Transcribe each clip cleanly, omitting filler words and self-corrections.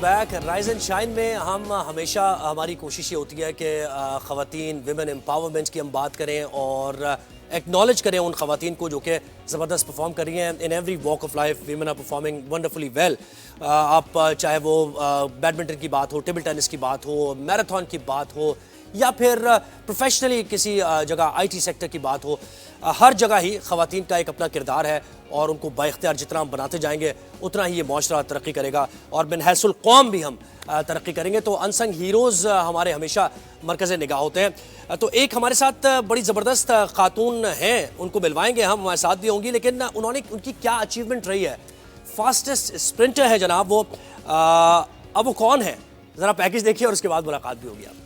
Back. Rise and shine में हम हमेशा हमारी कोशिश ये होती है कि ख़वातीन विमेन एम्पावरमेंट की हम बात करें और एक्नॉलेज करें उन ख़वातीन को जो कि ज़बरदस्त परफॉर्म कर रही हैं in every walk of life. Women are performing wonderfully well. आप चाहे वो बैडमिंटन की बात हो, टेबल टेनिस की बात हो, मैराथन की बात हो या फिर प्रोफेशनली किसी जगह IT सेक्टर की बात हो, हर जगह ही ख़वातीन का एक अपना किरदार है और उनको बाइख्तियार जितना हम बनाते जाएंगे उतना ही ये माशरा तरक्की करेगा और बिन हैसुल कौम भी हम तरक्की करेंगे। तो अनसंग हीरोज़ हमारे हमेशा मरकज़ निगाह होते हैं। तो एक हमारे साथ बड़ी ज़बरदस्त खातून हैं, उनको मिलवाएंगे हम, हमारे साथ भी होंगी, लेकिन उनकी क्या अचीवमेंट रही है। फास्टेस्ट स्प्रिंटर है जनाब वो। अब वो कौन है, ज़रा पैकेज देखिए और उसके बाद मुलाकात भी होगी। आप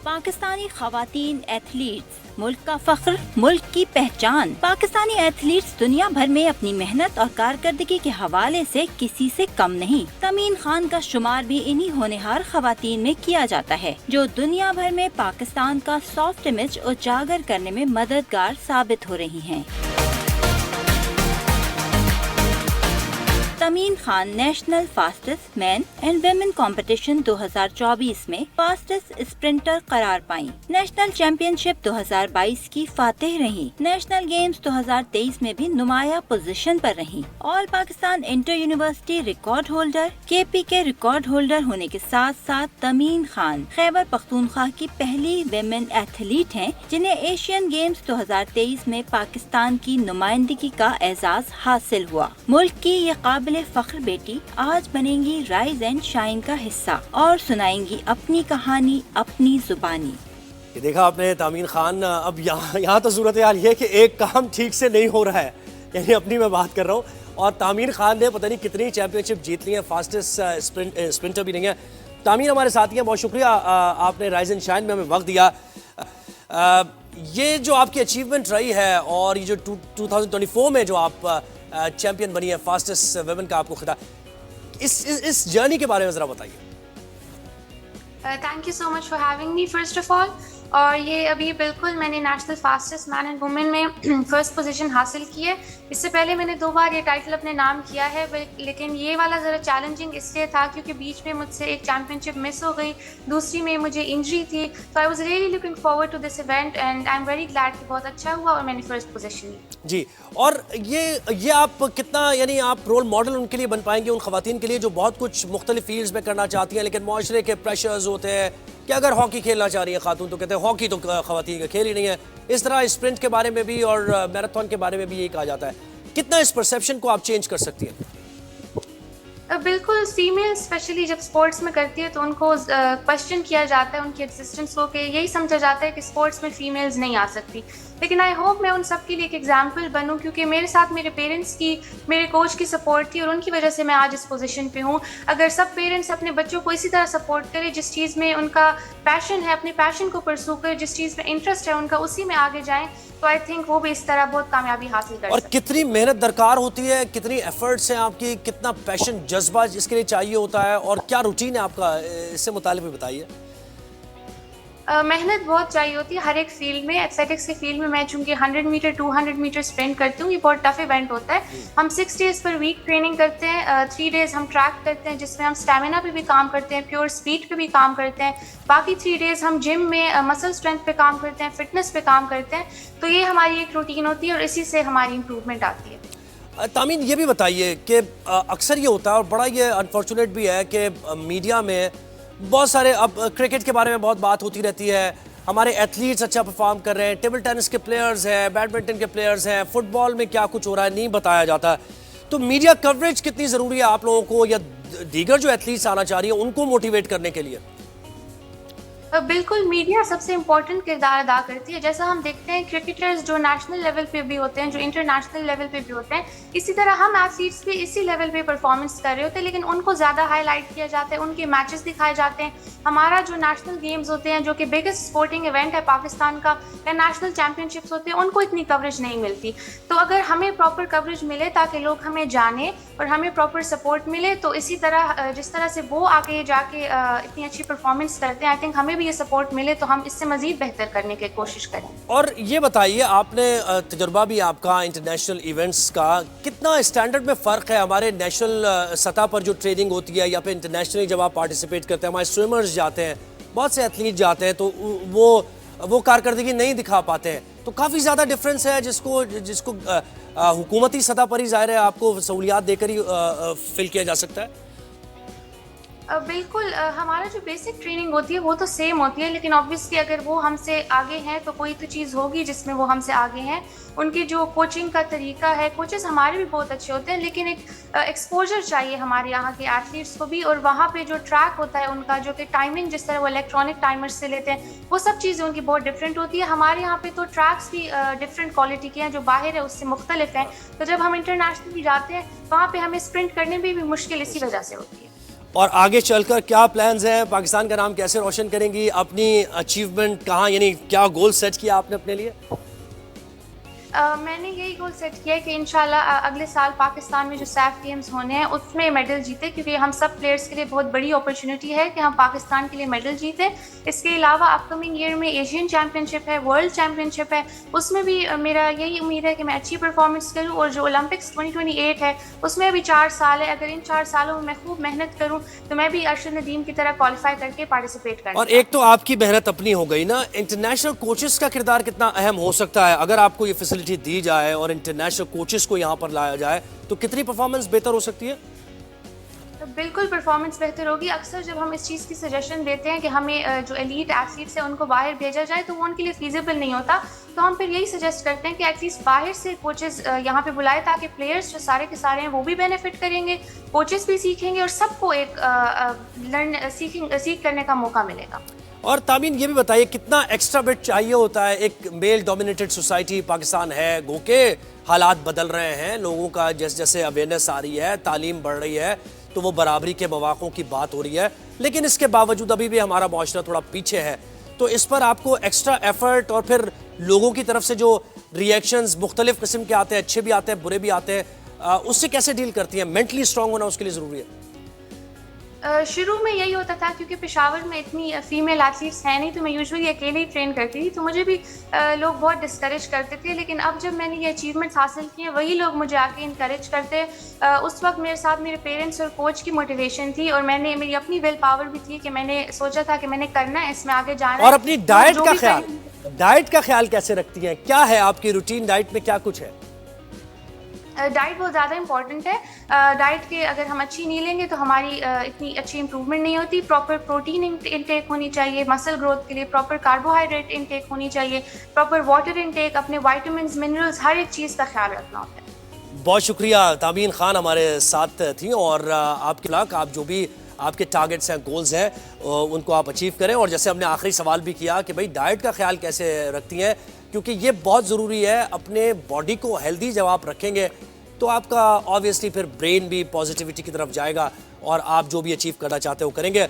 पाकिस्तानी खवातीन एथलीट्स मुल्क का फख्र, मुल्क की पहचान। पाकिस्तानी एथलीट्स दुनिया भर में अपनी मेहनत और कारकर्दगी के हवाले से किसी से कम नहीं। तमीन खान का शुमार भी इन्हीं होनहार खवातीन में किया जाता है जो दुनिया भर में पाकिस्तान का सॉफ्ट इमेज उजागर करने में मददगार साबित हो रही हैं। Tamim Khan national fastest man and women competition 2024 में फास्टेस्ट स्प्रिंटर करार पाई। नेशनल चैंपियनशिप 2022 की फातेह रही। नेशनल गेम्स 2023 में भी नुमाया पोजीशन पर रही। All Pakistan inter university record holder, KPK record holder होने के साथ साथ तमीन खान खैबर पख्तूनख्वा की पहली वेमेन एथलीट हैं जिन्हें एशियन गेम्स 2023 में पाकिस्तान की नुमाइंदगी का एजाज हासिल हुआ। मुल्क की ये काबिल फख्र बेटी आज बनेंगी राइज एंड शाइन का हिस्सा और सुनाएंगी अपनी कहानी अपनी जुबानी। ये देखा आपने तमीन खान। अब यहाँ तो सूरत हाल ये है कि एक काम ठीक से नहीं हो रहा है, यानी अपनी मैं बात कर रहा हूँ। और तमीन खान ने पता नहीं कितनी चैंपियनशिप जीत ली है, फास्टेस्ट स्प्रिंटर भी नहीं है। तमीन हमारे साथ ही है, बहुत शुक्रिया आपने राइज एंड शाइन में हमें वक्त दिया। ये जो आपकी अचीवमेंट रही है और ये जो 2024 में जो आप चैंपियन बनी है, फास्टेस्ट वेमेन का आपको खिताब, इस जर्नी के बारे में जरा बताइए। Thank you so much for having me first of all. और ये अभी बिल्कुल मैंने national fastest man and women में फर्स्ट पोजीशन हासिल की है। इससे पहले मैंने 2 बार ये टाइटल अपने नाम किया है, लेकिन ये वाला ज़रा चैलेंजिंग इसलिए था क्योंकि बीच में मुझसे एक चैम्पियनशिप मिस हो गई, दूसरी में मुझे इंजरी थी। तो I was really looking forward to this event and I am very glad कि बहुत अच्छा हुआ और मैंने फर्स्ट पोजीशन ली। जी, और ये आप कितना, यानी आप रोल मॉडल उनके लिए बन पाएंगे, उन खवातीन के लिए जो बहुत कुछ मुख्तलिफ फील्ड्स में करना चाहती हैं लेकिन माशरे के प्रेशर्स होते हैं कि अगर हॉकी खेलना चाह रही है खातून तो कहते हैं हॉकी तो खवातीन का खेल ही नहीं है। इस तरह स्प्रिंट के बारे में भी और मैराथन के बारे में भी यही कहा जाता है। कितना इस परसेप्शन को आप चेंज कर सकती हैं? बिल्कुल, फीमेल स्पेशली जब स्पोर्ट्स में करती है तो उनको क्वेश्चन किया जाता है, उनकी एग्जिस्टेंस को, कि यही समझा जाता है कि स्पोर्ट्स में फीमेल्स नहीं आ सकती। लेकिन आई होप मैं उन सब के लिए एक एग्जांपल बनूं क्योंकि मेरे साथ मेरे पेरेंट्स की, मेरे कोच की सपोर्ट थी और उनकी वजह से मैं आज इस पोजीशन पे हूं। अगर सब पेरेंट्स अपने बच्चों को इसी तरह सपोर्ट करें, जिस चीज़ में उनका पैशन है अपने पैशन को परसू कर, जिस चीज़ में इंटरेस्ट है उनका उसी में आगे जाएं, तो आई थिंक वो भी इस तरह बहुत कामयाबी हासिल कर और सकते। कितनी मेहनत दरकार होती है, कितनी एफर्ट्स हैं आपकी, कितना पैशन जज्बा इसके लिए चाहिए होता है और क्या रूटीन है आपका, इससे मुतालिक भी बताइए। मेहनत बहुत चाहिए होती है हर एक फील्ड में। एथलेटिक्स के फील्ड में मैं चूंकि 100 मीटर 200 मीटर स्प्रिंट करती हूँ, ये बहुत टफ इवेंट होता है। हम 6 डेज पर वीक ट्रेनिंग करते हैं, 3 डेज हम ट्रैक करते हैं जिसमें हम स्टेमिना पे भी काम करते हैं, प्योर स्पीड पे भी काम करते हैं। बाकी 3 डेज हम जिम में मसल स्ट्रेंथ पे काम करते हैं, फिटनेस पे काम करते हैं। तो ये हमारी एक रूटीन होती है और इसी से हमारी इम्प्रूवमेंट आती है। तामीन, ये भी बताइए कि अक्सर ये होता है और बड़ा ये अनफॉर्चुनेट भी है कि मीडिया में बहुत सारे, अब क्रिकेट के बारे में बहुत बात होती रहती है, हमारे एथलीट्स अच्छा परफॉर्म कर रहे हैं, टेबल टेनिस के प्लेयर्स हैं, बैडमिंटन के प्लेयर्स हैं, फुटबॉल में क्या कुछ हो रहा है नहीं बताया जाता। तो मीडिया कवरेज कितनी ज़रूरी है आप लोगों को या दीगर जो एथलीट्स आना चाह रही है उनको मोटिवेट करने के लिए? बिल्कुल, मीडिया सबसे इम्पोर्टेंट किरदार अदा करती है। जैसा हम देखते हैं क्रिकेटर्स जो नेशनल लेवल पे भी होते हैं, जो इंटरनेशनल लेवल पे भी होते हैं, इसी तरह हम एथलीट्स भी इसी लेवल पे परफॉर्मेंस कर रहे होते हैं, लेकिन उनको ज़्यादा हाईलाइट किया जाता है, उनके मैचेस दिखाए जाते हैं। हमारा जो नेशनल गेम्स होते हैं जो कि बिगेस्ट स्पोर्टिंग इवेंट है पाकिस्तान का, या नेशनल चैम्पियनशिप्स होते हैं, उनको इतनी कवरेज नहीं मिलती। तो अगर हमें प्रॉपर कवरेज मिले ताकि लोग हमें जाने और हमें प्रॉपर सपोर्ट मिले, तो इसी तरह जिस तरह से वो आगे जाके इतनी अच्छी परफॉर्मेंस करते हैं, आई थिंक हमें भी ये सपोर्ट मिले तो हम इससे मज़ीद बेहतर करने की कोशिश करें। और ये बताइए, आपने तजुर्बा भी आपका इंटरनेशनल इवेंट्स का, कितना स्टैंडर्ड में फ़र्क है हमारे नेशनल सतह पर जो ट्रेनिंग होती है या फिर इंटरनेशनली जब आप पार्टिसिपेट करते हैं? हमारे स्विमर्स जाते हैं, बहुत से एथलीट जाते हैं, तो वो कारकर्दगी नहीं दिखा पाते हैं, तो काफ़ी ज़्यादा डिफरेंस है जिसको जिसको हुकूमती सतह पर ही ज़ाहिर है आपको सहूलियात देकर ही फिल किया जा सकता है। बिल्कुल, हमारा जो बेसिक ट्रेनिंग होती है वो तो सेम होती है, लेकिन ऑब्वियसली अगर वो हमसे आगे हैं तो कोई तो चीज़ होगी जिसमें वो हमसे आगे हैं। उनकी जो कोचिंग का तरीका है, कोचेस हमारे भी बहुत अच्छे होते हैं, लेकिन एक एक्सपोजर चाहिए हमारे यहाँ के एथलीट्स को भी। और वहाँ पे जो ट्रैक होता है उनका, जो कि टाइमिंग जिस तरह वो इलेक्ट्रॉनिक टाइमर्स से लेते हैं, वो सब चीज़ें उनकी बहुत डिफरेंट होती है। हमारे यहाँ पे तो ट्रैक्स भी डिफरेंट क्वालिटी के हैं, जो बाहर है उससे मुख्तलिफ हैं। तो जब हम इंटरनेशनली जाते हैं वहाँ पर हमें स्प्रिंट करने में भी मुश्किल इसी वजह से होती है। और आगे चलकर क्या प्लान्स हैं? पाकिस्तान का नाम कैसे रोशन करेंगी? अपनी अचीवमेंट कहाँ, यानी क्या गोल सेट किया आपने अपने लिए? मैंने यही गोल सेट किया है कि इंशाल्लाह अगले साल पाकिस्तान में जो सैफ गेम्स होने हैं उसमें मेडल जीते, क्योंकि हम सब प्लेयर्स के लिए बहुत बड़ी अपॉर्चुनिटी है कि हम पाकिस्तान के लिए मेडल जीते। इसके अलावा अपकमिंग ईयर में एशियन चैम्पियनशिप है, वर्ल्ड चैम्पियनशिप है, उसमें भी मेरा यही उम्मीद है कि मैं अच्छी परफॉर्मेंस करूँ। और जो ओलंपिक्स 2028 है उसमें भी 4 साल है, अगर इन 4 सालों में मैं खूब मेहनत करूँ तो मैं भी अरशद नदीम की तरह क्वालिफाई करके पार्टिसिपेट करूँ। और एक तो आपकी मेहनत अपनी हो गई ना, इंटरनेशनल कोचेस का किरदार कितना अहम हो सकता है? अगर आपको ये फैसिलिटी दी जाए और इंटरनेशनल कोचेस को यहाँ पर लाया जाए तो कितनी परफॉर्मेंस बेहतर हो सकती है? तो बिल्कुल परफॉर्मेंस बेहतर होगी। अक्सर जब हम इस चीज़ की सजेशन देते हैं कि हमें जो एलीट एथलीट्स हैं उनको बाहर भेजा जाए तो वो उनके लिए फीजिबल नहीं होता, तो हम फिर यही सजेस्ट करते हैं कि एटलीस्ट बाहर से कोचेस यहाँ पे बुलाए, ताकि प्लेयर्स जो सारे के सारे हैं वो भी बेनिफिट करेंगे, कोचेस भी सीखेंगे और सबको एक सीख करने का मौका मिलेगा। और तामीन ये भी बताइए, कितना एक्स्ट्रा बिट चाहिए होता है? एक मेल डोमिनेटेड सोसाइटी पाकिस्तान है, गो के हालात बदल रहे हैं, लोगों का जैसे जैसे अवेयरनेस आ रही है, तालीम बढ़ रही है, तो वो बराबरी के मौक़ों की बात हो रही है, लेकिन इसके बावजूद अभी भी हमारा मुआशरा थोड़ा पीछे है। तो इस पर आपको एक्स्ट्रा एफर्ट और फिर लोगों की तरफ से जो रिएक्शंस मुख्तलिफ किस्म के आते हैं, अच्छे भी आते हैं, बुरे भी आते हैं, उससे कैसे डील करती हैं? मेंटली स्ट्रांग होना उसके लिए ज़रूरी है। शुरू में यही होता था, क्योंकि पेशावर में इतनी फीमेल एथलीट्स हैं नहीं, तो मैं यूजुअली अकेले ही ट्रेन करती थी, तो मुझे भी लोग बहुत डिस्करेज करते थे। लेकिन अब जब मैंने ये अचीवमेंट्स हासिल की हैं, वही लोग मुझे आके इनकरेज करते। उस वक्त मेरे साथ मेरे पेरेंट्स और कोच की मोटिवेशन थी, और मेरी अपनी विल पावर भी थी कि मैंने सोचा था कि मैंने करना है, इसमें आगे जाना है। और अपनी डाइट का ख्याल कैसे रखती हैं? क्या है आपकी रूटीन? डाइट में क्या कुछ है? डाइट बहुत ज़्यादा इंपॉर्टेंट है। डाइट के अगर हम अच्छी नहीं लेंगे तो हमारी इतनी अच्छी इंप्रूवमेंट नहीं होती। प्रॉपर प्रोटीन इनटेक होनी चाहिए, मसल ग्रोथ के लिए प्रॉपर कार्बोहाइड्रेट इनटेक होनी चाहिए, प्रॉपर वाटर इनटेक, अपने विटामिन्स, मिनरल्स, हर एक चीज़ का ख्याल रखना होता है। बहुत शुक्रिया, तामीन खान हमारे साथ थी। और आपके लाख, आप जो भी आपके टारगेट्स हैं, गोल्स हैं, उनको आप अचीव करें। और जैसे हमने आखिरी सवाल भी किया कि भाई डाइट का ख्याल कैसे रखती हैं, क्योंकि ये बहुत ज़रूरी है। अपने बॉडी को हेल्दी जब आप रखेंगे तो आपका ऑब्वियसली फिर ब्रेन भी पॉजिटिविटी की तरफ जाएगा और आप जो भी अचीव करना चाहते हो करेंगे।